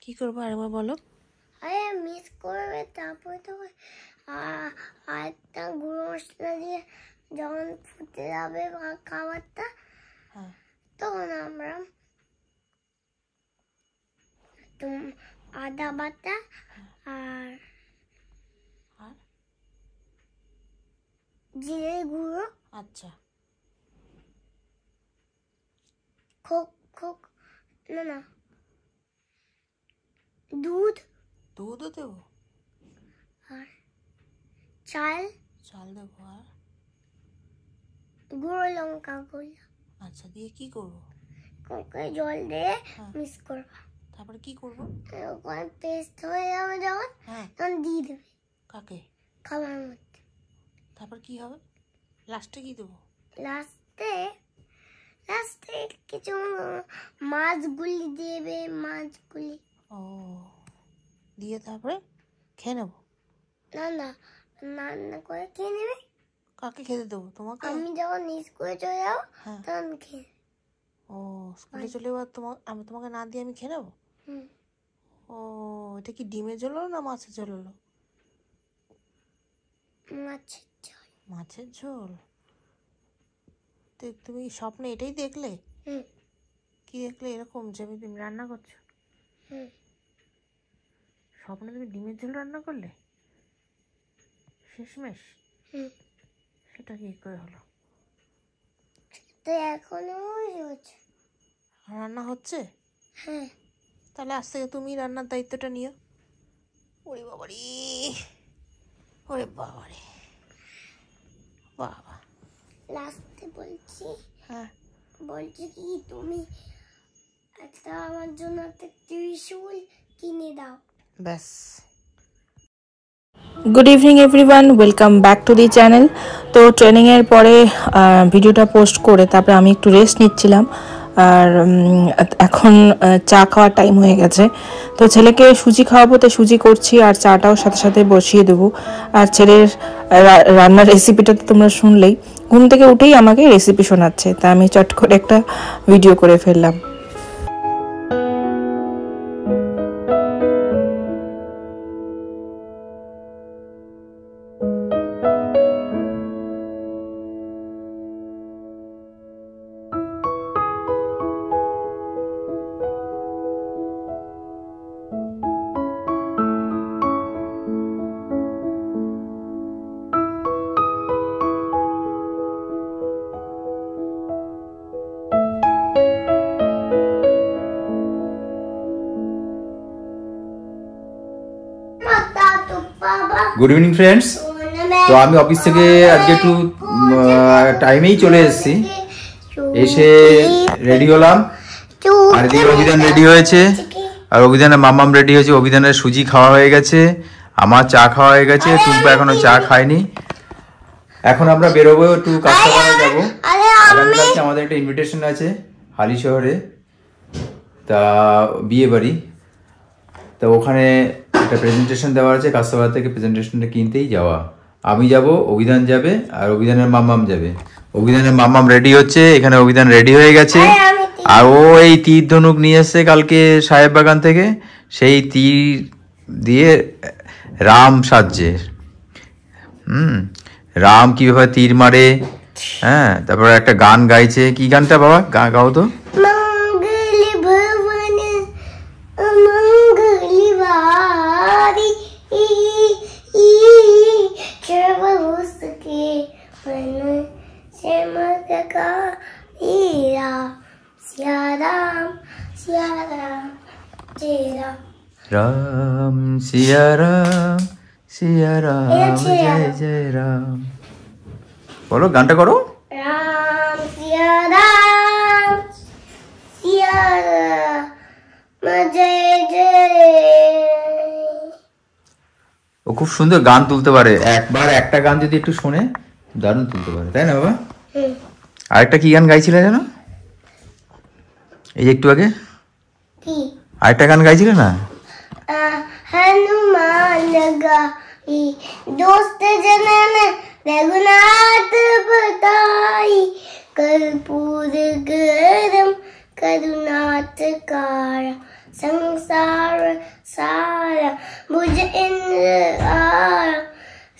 কি করবো আরেকবার বলো। আরে মিক্স করবে, তারপরে তো আরেকটা গুঁড়ো মশলা দিয়ে যখন ফুটে যাবে খাবারটা, তখন আমরা আদা বাটা আর জিরে গুঁড়ো, আচ্ছা না দুধও দেবো, আর চাল দেবো, আর গুঁড়ো লঙ্কা গুঁড়ো। আচ্ছা, দিয়ে কি করবো? জল দিয়ে মিক্স করবো। তারপরে কি করবো? পেস্ট হয়ে যাবে যখন, তখন দিয়ে দেবে। কাকে? খাবার মধ্যে। তারপর কি হবে? লাস্টে কি দেবো? লাস্টে কিছু মাছগুলি দেবে, মাছগুলি। ও, দিয়ে তারপরে খেয়ে নেবো? না রান্না করে খেয়ে নেবে। কাকে খেতে দেবো? তোমাকে? আমি যখন স্কুলে চলে যাবো তখন খেয়ে। ও, স্কুলে চলে যাবো, আমি তোমাকে না দিয়ে আমি খেয়ে নেবো? ও, এটা কি ডিমের ঝোল হলো না মাছের ঝোল হলো? মাছের ঝোল। তুমি স্বপ্নে এটাই দেখলে? কি দেখলে এরকম যে তুমি রান্না করছো? স্বপ্নে তুমি ডিমের ঝোল রান্না করলে শেষমেশ? সেটা কি করে হলো? তো এখনো রান্না হচ্ছে? তাহলে আজ থেকে তুমি রান্নার দায়িত্বটা নিও। ওরে বাবারে, ওরে বাবারে, বাবা। লাস্টে বলছি কি, তুমি একটা আমার জন্য একটা ত্রিশূল কিনে দাও। ব্যাস। Good evening everyone, welcome back to the channel. তো ট্রেনিংয়ের পরে ভিডিওটা পোস্ট করে তারপরে আমি একটু রেস্ট নিচ্ছিলাম, আর এখন চা খাওয়ার টাইম হয়ে গেছে। তো ছেলেকে সুজি খাওয়াবো, তো সুজি করছি, আর চাটাও সাথে সাথে বসিয়ে দেবো। আর ছেলের রান্নার রেসিপিটা তো তোমরা শুনলেই, ঘুম থেকে উঠেই আমাকে রেসিপি শোনাচ্ছে, তা আমি চট করে একটা ভিডিও করে ফেললাম। Good evening friends. তো আমি অফিস থেকে আজকে একটু টাইমেই চলে এসেছি, এসে রেডি হলাম, আর এদিকে অভিধান রেডি হয়েছে, আর অভিধানের মামাম রেডি হয়েছে। অভিধানের সুজি খাওয়া হয়ে গেছে, আমার চা খাওয়া হয়ে গেছে, টুম্পা এখনো চা খায়নি। এখন আমরা বেরোবো, একটু কাস্টমারে যাবো। আমাদের একটা ইনভিটেশন আছে হালি শহরে, তা বিয়ে বাড়ি, তা ওখানে একটা প্রেজেন্টেশন দেওয়া আছে, কাস্টমার থেকে প্রেজেন্টেশনটা কিনতেই যাওয়া। আমি যাব, অভিধান যাবে, আর অভিধানের মামাম যাবে। অভিধানের মামাম রেডি হচ্ছে, এখানে অভিধান রেডি হয়ে গেছে, আর ও এই তীর ধনুক নিয়ে এসছে কালকে সাহেব বাগান থেকে, সেই তীর দিয়ে রাম সাজছে। রাম কিভাবে তীর মারে, তারপর একটা গান গাইছে। কি গানটা বাবা? গাও তো। রাম সিয়া রাম, সিয়া রাম, জয় জয় রাম। বলো, গানটা করো। রাম সিয়া রাম, সিয়া রাম, জয় জয়। ও খুব সুন্দর গান তুলতে পারে, একবার একটা গান যদি একটু শোনে দারুণ তুলতে পারে, তাই না বাবা? আরেকটা কি গান গাইছিলে জানো? এই যে একটু আগে আরেকটা গান গাইছিলে না? हनुमान गाई दोस्त जनन रघुनाथ बताई कर्पूर गरम करुनाथ कार संसार सारा मुझे इन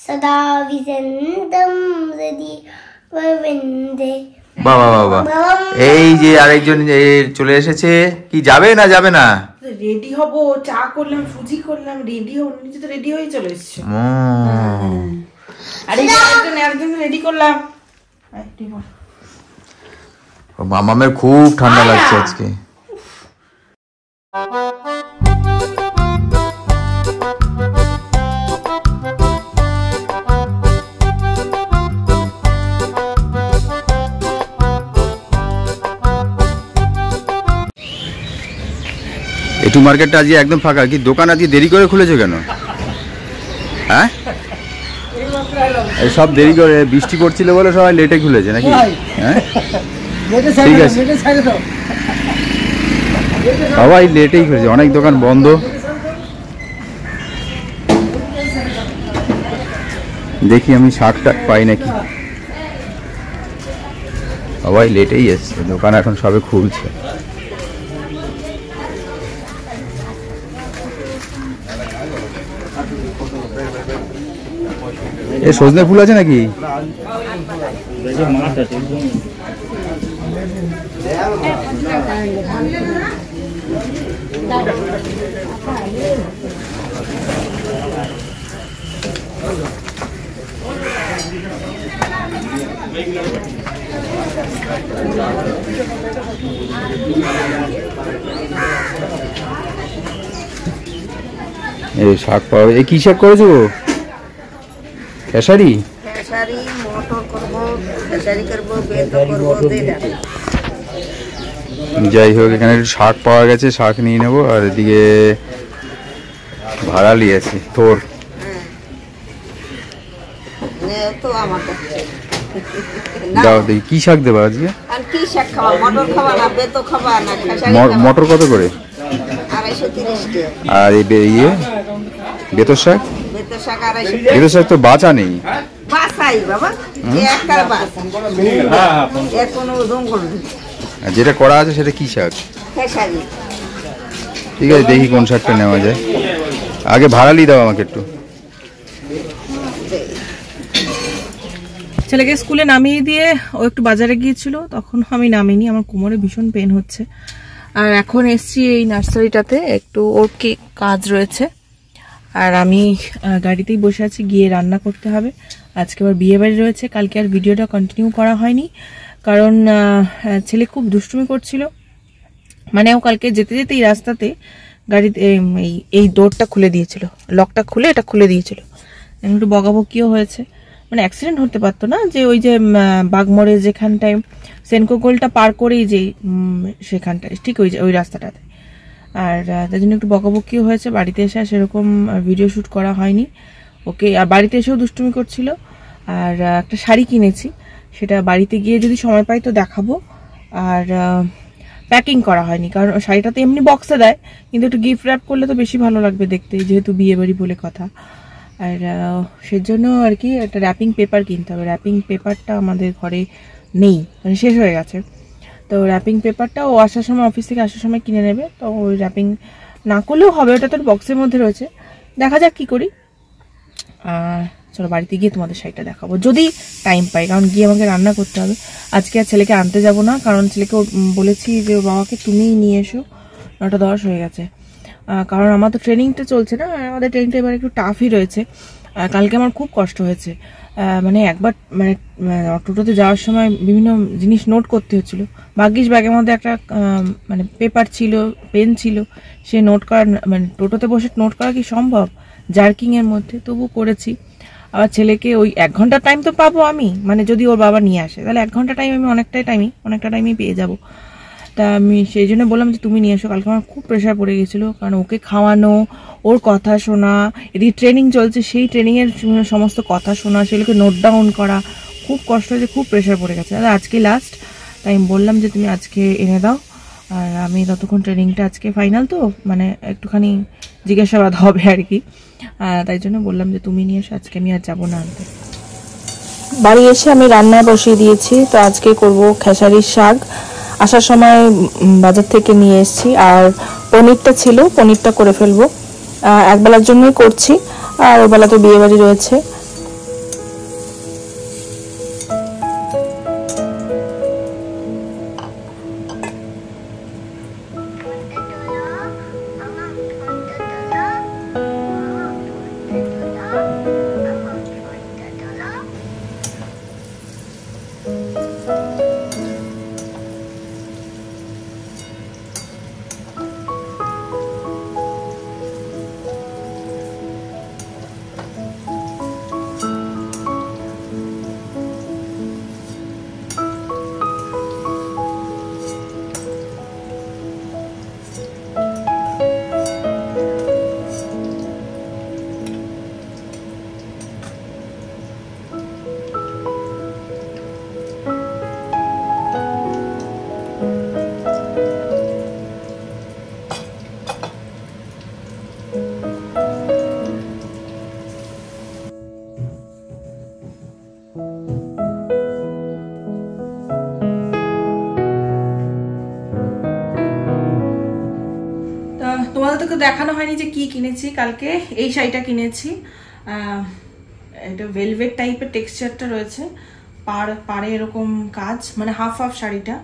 सदा विजंदम रदी वंदे। বাবা বাবা, এই যে আরেকজন চলে এসেছে, কি যাবে না যাবে না? রেডি হব, চা করলাম, সুজি করলাম, রেডি হব, নিজে তো রেডি হয়ে চলে এসেছে। আরে একজন রেডি করলাম। মামামের খুব ঠান্ডা লাগছে আজকে। এটু মার্কেটটা আজকে একদম ফাঁকা। কি দোকান আজকে দেরি করে খুলেছো কেন? হ্যাঁ, সব দেরি করে, বৃষ্টি পড়ছিল বলে সবাই লেটে খুলেছে নাকি? হ্যাঁ ঠিক আছে, সবাই লেটেই খুলেছে, অনেক দোকান বন্ধ। দেখি আমি শাকটা পাই নাকি। সবাই লেটেই এসছে, দোকান এখন সবে খুলছে। এ সজনে ফুল আছে নাকি? এই শাক পাওয়া, এই কি শাক করেছো? খেসারি? খেসারি, মটর করব, খেসারি করব, বেতো করব, দেটা। যাই হোক, এখানে একটু শাক পাওয়া গেছে, শাক নিয়ে নেবো। আর এদিকে ভাড়া নিয়েছি তোর। তো আমার কাছে দাও দেখি কি শাক দেবো আজকে। আর কি শাক খাওয়া? মটর খাওয়া না বেতো খাওয়া না খেসারি? মটর কত করে? 230 টাকা। আর ইয়ে বেতর শাক? বেতো শাক 250 টাকা। বেতর শাক তো বাঁচা নেই। বাসাই বাবা, একটা বাসা, এর কোনো ওজন করবে। আর যেটা করা আছে সেটা কি শাক? খেসারি। ঠিক আছে, দেখি কোন শাকটা নেওয়া যায়। আগে ভাড়ালি দাও আমাকে একটু। ছেলেকে স্কুলে নামিয়ে দিয়ে ও একটু বাজারে গিয়েছিল, তখন আমি নামিনি, আমার কোমরে ভীষণ পেন হচ্ছে। আর এখন এসছি এই নার্সারিটাতে, একটু ওর কি কাজ রয়েছে। আর আমি গাড়িতেই বসে আছি, গিয়ে রান্না করতে হবে। আজকে আবার বিয়ে বাড়ি রয়েছে, কালকে আর ভিডিওটা কন্টিনিউ করা হয়নি, কারণ ছেলে খুব দুষ্টুমি করছিল। মানে ও কালকে যেতে যেতে এই রাস্তাতে গাড়িতে এই ডোরটা খুলে দিয়েছিল, লকটা খুলে এটা খুলে দিয়েছিল। একটু বকাবকিও হয়েছে, মানে অ্যাক্সিডেন্ট হতে পারতো না, যে ওই যে বাগমোড়ে যেখানটায় সেনকো গোলটা পার করেই যে সেখানটায়, ঠিক ওই রাস্তাটাতে। আর তার জন্য একটু বকাবকিও হয়েছে। বাড়িতে এসে সেরকম ভিডিও শ্যুট করা হয়নি ওকে। আর বাড়িতে এসেও দুষ্টুমি করছিল। আর একটা শাড়ি কিনেছি, সেটা বাড়িতে গিয়ে যদি সময় পাই তো দেখাবো। আর প্যাকিং করা হয়নি, কারণ শাড়িটা তো এমনি বক্সে দেয়, কিন্তু একটু গিফট র্যাপ করলে তো বেশি ভালো লাগবে দেখতে, যেহেতু বিয়ে বাড়ি বলে কথা। আর সেজন্য আর কি একটা র্যাপিং পেপার কিনতে হবে। র্যাপিং পেপারটা আমাদের ঘরে নেই, মানে শেষ হয়ে গেছে। তো র্যাপিং পেপারটা ও আসার সময়, অফিস থেকে আসার সময় কিনে নেবে। তো ওই র্যাপিং না করলেও হবে, ওটা তোর বক্সের মধ্যে রয়েছে, দেখা যাক কি করি। চলো বাড়িতে গিয়ে তোমাদের শাড়িটা দেখাবো যদি টাইম পাই, কারণ গিয়ে আমাকে রান্না করতে হবে। আজকে আর ছেলেকে আনতে যাব না, কারণ ছেলেকে বলেছি যে ওর বাবাকে তুমিই নিয়ে এসো, 9:10 হয়ে গেছে। কারণ আমার তো ট্রেনিংটা চলছে না, আমাদের ট্রেনিংটা এবার একটু টাফই রয়েছে। কালকে আমার খুব কষ্ট হয়েছে, মানে একবার মানে টোটোতে যাওয়ার সময় বিভিন্ন জিনিস নোট করতে হচ্ছিল। ভাগ্যিস ব্যাগের মধ্যে একটা মানে পেপার ছিল, পেন ছিল, সে নোট করা, মানে টোটোতে বসে নোট করা কি সম্ভব জার্কিংয়ের মধ্যে, তবু করেছি। আবার ছেলেকে ওই 1 ঘন্টা টাইম তো পাবো আমি, মানে যদি ওর বাবা নিয়ে আসে তাহলে 1 ঘন্টা টাইম আমি অনেকটা টাইমই পেয়ে যাব। তা আমি সেই জন্য বললাম যে তুমি নিয়ে এসো। কালকে আমার খুব প্রেশার পড়ে গেছিলো, কারণ ওকে খাওয়ানো, ওর কথা শোনা, এদিকে ট্রেনিং চলছে, সেই ট্রেনিংয়ের সমস্ত কথা শোনা, সেগুলোকে নোট ডাউন করা, খুব কষ্ট হয়েছে, খুব প্রেশার পড়ে গেছে। আর আজকে লাস্ট, তাই আমি বললাম যে তুমি আজকে এনে দাও। আর আমি ততক্ষণ ট্রেনিংটা আজকে ফাইনাল, তো মানে একটুখানি জিজ্ঞাসাবাদ হবে আর কি, তাই জন্য বললাম যে তুমি নিয়ে এসো, আজকে আমি আর যাবো না আনতে। বাড়ি এসে আমি রান্নায় বসিয়ে দিয়েছি। তো আজকে করব খেসারির শাক, আসার সময় বাজার থেকে নিয়ে এসেছি। আর পনিরটা ছিল, পনিরটা করে ফেলবো। একবেলার জন্যই করছি, আর ওবেলা তো বিয়ে বাড়ি রয়েছে। তোমাদের তো দেখানো হয়নি যে কি কিনেছি কালকে। এই শাড়িটা কিনেছি, এটা ভেলভেট টাইপের টেক্সচারটা রয়েছে, পাড়ে এরকম কাজ, মানে হাফ হাফ শাড়িটা,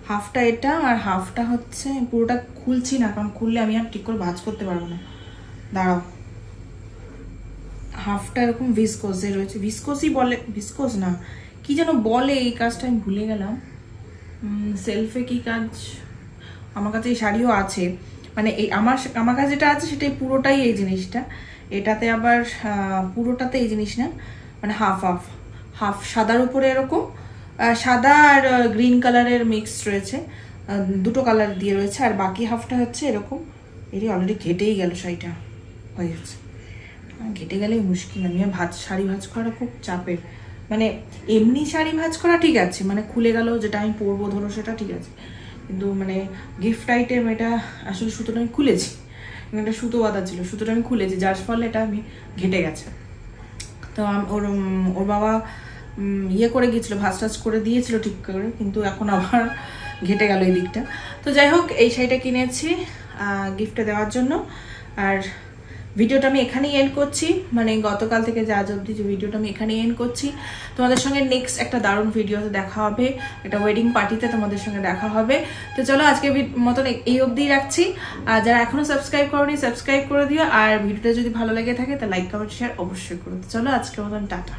হাফটা এটা আর হাফটা হচ্ছে, পুরোটা খুলছি না কারণ খুললে আমি আর ঠিক করে ভাঁজ করতে পারবো না, দাঁড়াও। হাফটা এরকম ভিসকোসে রয়েছে, ভিসকোসই বলে, ভিসকোস না কি যেন বলে এই কাজটা, আমি ভুলে গেলাম। সেলফে কি কাজ, আমার কাছে এই শাড়িও আছে, মানে এই আমার কাছে যেটা আছে সেটাই পুরোটাই এই জিনিসটা, এটাতে আবার পুরোটাতে এই জিনিস না, মানে হাফ হাফ হাফ সাদার উপরে এরকম সাদা আর গ্রিন কালারের মিক্স রয়েছে, দুটো কালার দিয়ে রয়েছে, আর বাকি হাফটা হচ্ছে এরকম। এটি অলরেডি ঘেটেই গেল, শাড়িটা হয়ে যাচ্ছে, ঘেটে গেলেই মুশকিল। আমি শাড়ি ভাঁজ করা খুব চাপের, মানে এমনি শাড়ি ভাঁজ করা ঠিক আছে, মানে খুলে গেল যেটা আমি পরবো ধরো সেটা ঠিক আছে, কিন্তু মানে গিফট আইটেম এটা আসলে সুতোটা আমি খুলেছি, এটা সুতো বাঁধা ছিল, সুতোটা আমি খুলেছি, যার ফলে এটা আমি ঘেটে গেছে। তো ওর বাবা ইয়ে করে গিয়েছিলো, ভাঁজ টাজ করে দিয়েছিল ঠিক করে, কিন্তু এখন আবার ঘেটে গেল এই দিকটা। তো যাই হোক, এই শাড়িটা কিনেছি গিফটে দেওয়ার জন্য। আর ভিডিওটা আমি এখানেই এন্ড করছি, মানে গতকাল থেকে যা আজ অবধি যে ভিডিওটা আমি এখানেই এন্ড করছি। তোমাদের সঙ্গে নেক্সট একটা দারুণ ভিডিওতে দেখা হবে, একটা ওয়েডিং পার্টিতে তোমাদের সঙ্গে দেখা হবে। তো চলো আজকে মতন এই অবধিই রাখছি, আর যারা এখনো সাবস্ক্রাইব করোনি সাবস্ক্রাইব করে দিও, আর ভিডিওটা যদি ভালো লেগে থাকে তা লাইক কমেন্ট শেয়ার অবশ্যই করো। চলো আজকের মতন টাটা।